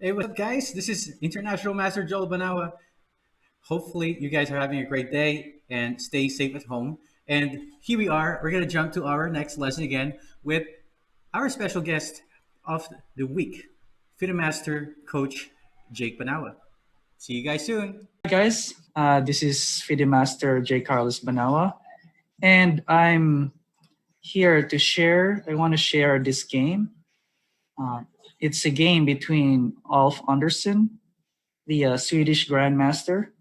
Hey, what's up, guys? This is International Master Joel Banawa. Hopefully, you guys are having a great day and stay safe at home. And here we are. We're going to jump to our next lesson again with our special guest of the week, FIDE Master Coach Jake Banawa. See you guys soon. Hi guys, this is FIDE Master JakeCarlosBanawa, and I'm here to share. I want to share this game. It's a game between Ulf Andersson, the Swedish Grandmaster,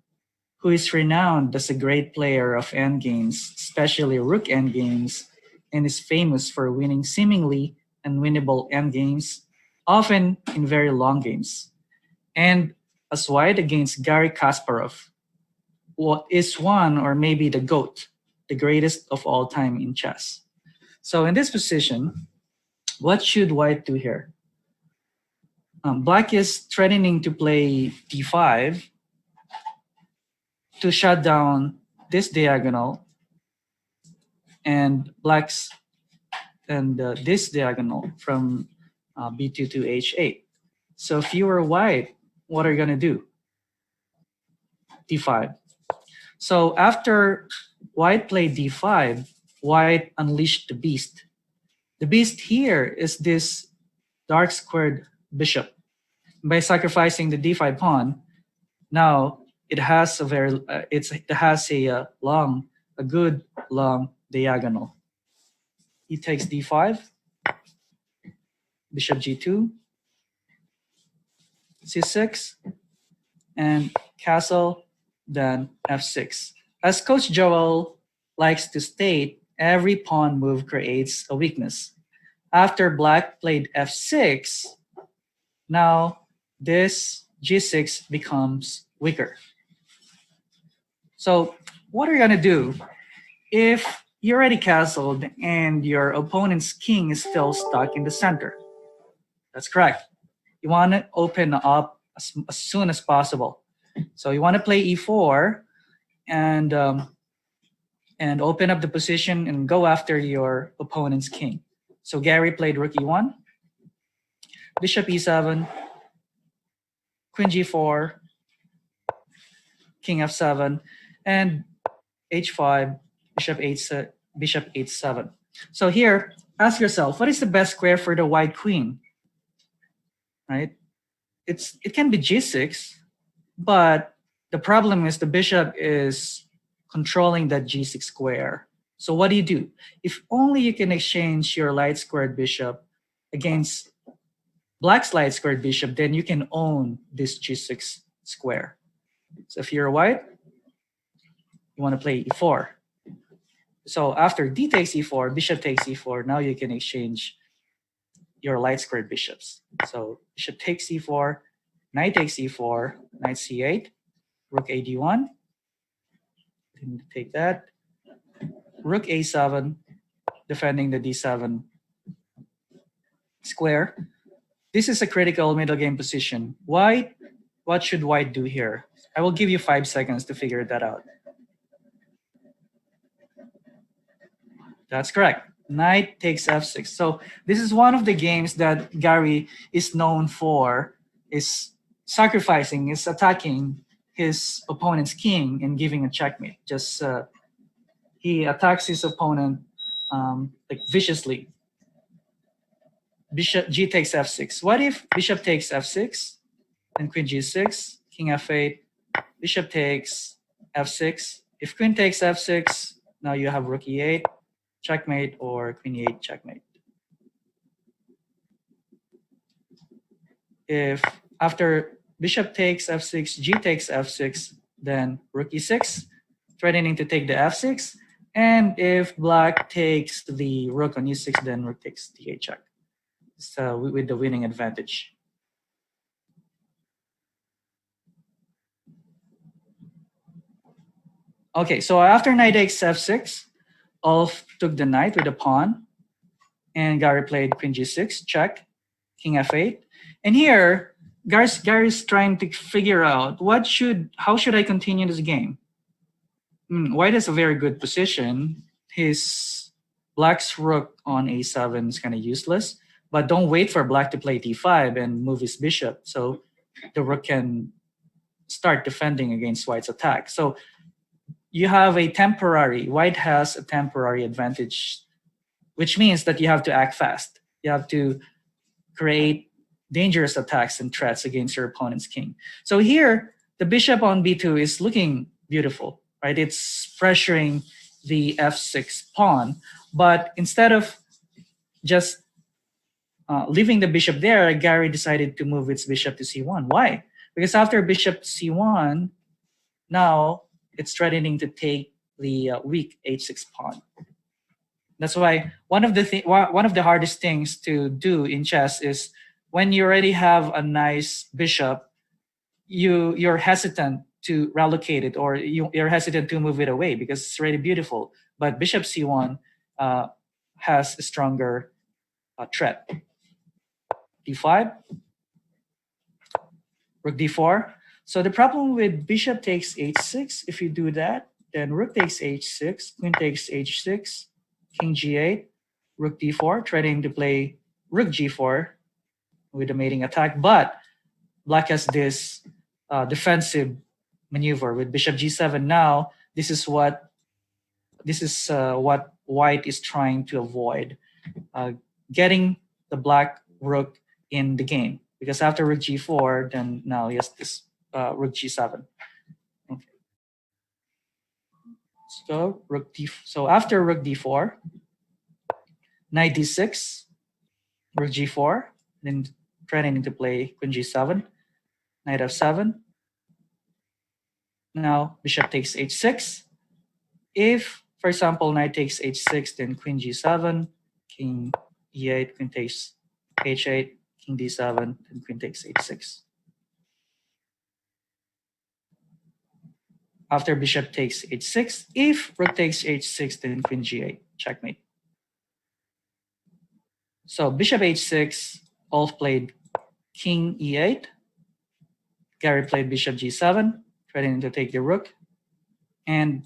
who is renowned as a great player of endgames, especially rook endgames, and is famous for winning seemingly unwinnable endgames, often in very long games. And as white against Garry Kasparov, what is one or maybe the GOAT, the greatest of all time in chess. So in this position, what should white do here? Black is threatening to play d5 to shut down this diagonal and black's and this diagonal from b2 to h8. So if you were white, what are you going to do? d5. So after white played d5, white unleashed the beast. The beast here is this dark squared bishop. By sacrificing the d5 pawn, now it has a good long diagonal. He takes d5, bishop g2, c6, and castle, then f6. As Coach Joel likes to state, every pawn move creates a weakness. After black played f6, now this g6 becomes weaker. So what are you going to do if you're already castled and your opponent's king is still stuck in the center? That's correct. You want to open up as soon as possible. So you want to play e4 and open up the position and go after your opponent's king. So Garry played rook e1, bishop e7, queen g4, king f7, and h5, bishop h7. So here, ask yourself, what is the best square for the white queen? Right? It can be g6, but the problem is the bishop is controlling that g6 square. So what do? If only you can exchange your light squared bishop against black's light squared bishop, then you can own this g6 square. So if you're white, you want to play e4. So after d takes e4, bishop takes e4, now you can exchange your light squared bishops. So bishop takes e4, knight takes e4, knight c8, rook a d1, take that, rook a7, defending the d7 square. This is a critical middle game position. White, what should white do here? I will give you 5 seconds to figure that out. That's correct. Knight takes f6. So this is one of the games that Garry is known for, is sacrificing, is attacking his opponent's king and giving a checkmate. Just he attacks his opponent like viciously. Bishop g takes f6. What if bishop takes f6 and queen g6, king f8, bishop takes f6. If queen takes f6, now you have rook e8, checkmate, or queen e8, checkmate. If after bishop takes f6, g takes f6, then rook e6, threatening to take the f6. And if black takes the rook on e6, then rook takes d8 check. So with the winning advantage. Okay, so after knight takes f6, Ulf took the knight with the pawn, and Garry played queen g6, check, king f8. And here, Garry's trying to figure out how should I continue this game? White has a very good position. His black's rook on a7 is kind of useless, but don't wait for black to play d5 and move his bishop. So the rook can start defending against white's attack. So you have white has a temporary advantage, which means that you have to act fast. You have to create dangerous attacks and threats against your opponent's king. So here, the bishop on b2 is looking beautiful, right? It's pressuring the f6 pawn, but instead of just leaving the bishop there, Garry decided to move its bishop to c1. Why? Because after bishop c1, now it's threatening to take the weak h6 pawn. That's why one of the hardest things to do in chess is when you already have a nice bishop, you're hesitant to relocate it, or you're hesitant to move it away because it's already beautiful. But bishop c1 has a stronger threat. d5, rook d4. So the problem with bishop takes h6, if you do that, then rook takes h6, queen takes h6, king g8, rook d4, threatening to play rook g4 with a mating attack. But black has this defensive maneuver with bishop g7. Now this is what white is trying to avoid, getting the black rook in the game, because after rook g4, then now he has this rook g7. Okay. So after rook d4, knight d6, rook g4, then threatening to play queen g7, knight f7. Now bishop takes h6. If, for example, knight takes h6, then queen g7, king e8, queen takes h8, king d7, and queen takes h6. After bishop takes h6, if rook takes h6, then queen g8, checkmate. So bishop h6, Ulf played king e8. Garry played bishop g7, threatening to take the rook, and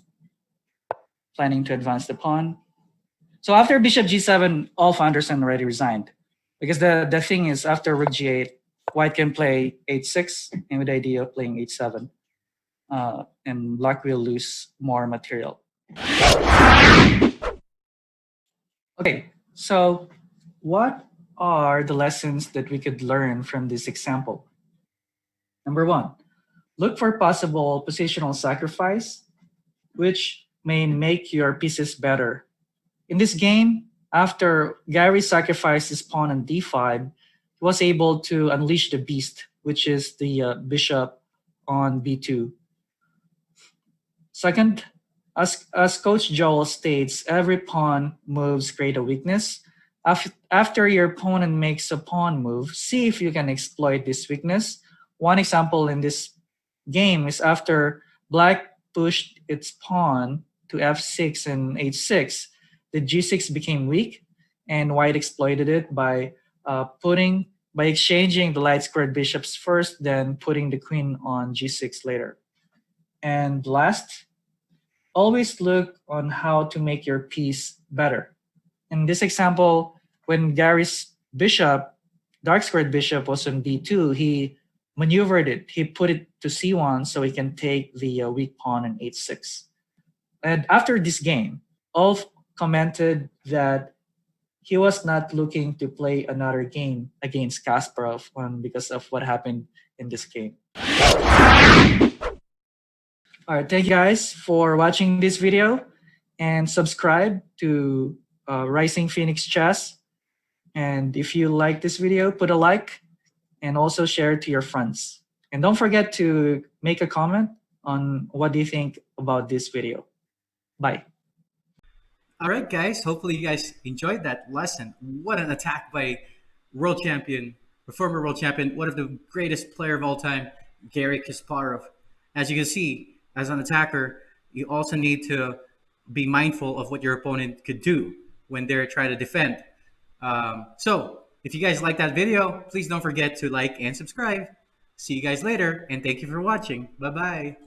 planning to advance the pawn. So after bishop g7, Ulf Andersson already resigned. Because the thing is, after rook g8, white can play h6, and with the idea of playing h7. And black will lose more material. Okay, so what are the lessons that we could learn from this example? Number one, look for possible positional sacrifice, which may make your pieces better. In this game, after Garry sacrificed his pawn on d5, he was able to unleash the beast, which is the bishop on b2. Second, as Coach Joel states, every pawn moves create a weakness. After your opponent makes a pawn move, see if you can exploit this weakness. One example in this game is after black pushed its pawn to f6 and h6, the g6 became weak, and white exploited it by exchanging the light squared bishops first, then putting the queen on g6 later. And last, always look on how to make your piece better. In this example, when Garry's bishop, dark squared bishop, was on b2, he maneuvered it. He put it to c1 so he can take the weak pawn on h6. And after this game, Ulf commented that he was not looking to play another game against Kasparov because of what happened in this game. All right, thank you guys for watching this video, and subscribe to Rising Phoenix Chess. And if you like this video, put a like and also share it to your friends. And don't forget to make a comment on what do you think about this video. Bye. All right, guys. Hopefully you guys enjoyed that lesson. What an attack by world champion, the former world champion, one of the greatest player of all time, Garry Kasparov. As you can see, as an attacker, you also need to be mindful of what your opponent could do when they're trying to defend. So if you guys like that video, please don't forget to like and subscribe. See you guys later, and thank you for watching. Bye-bye.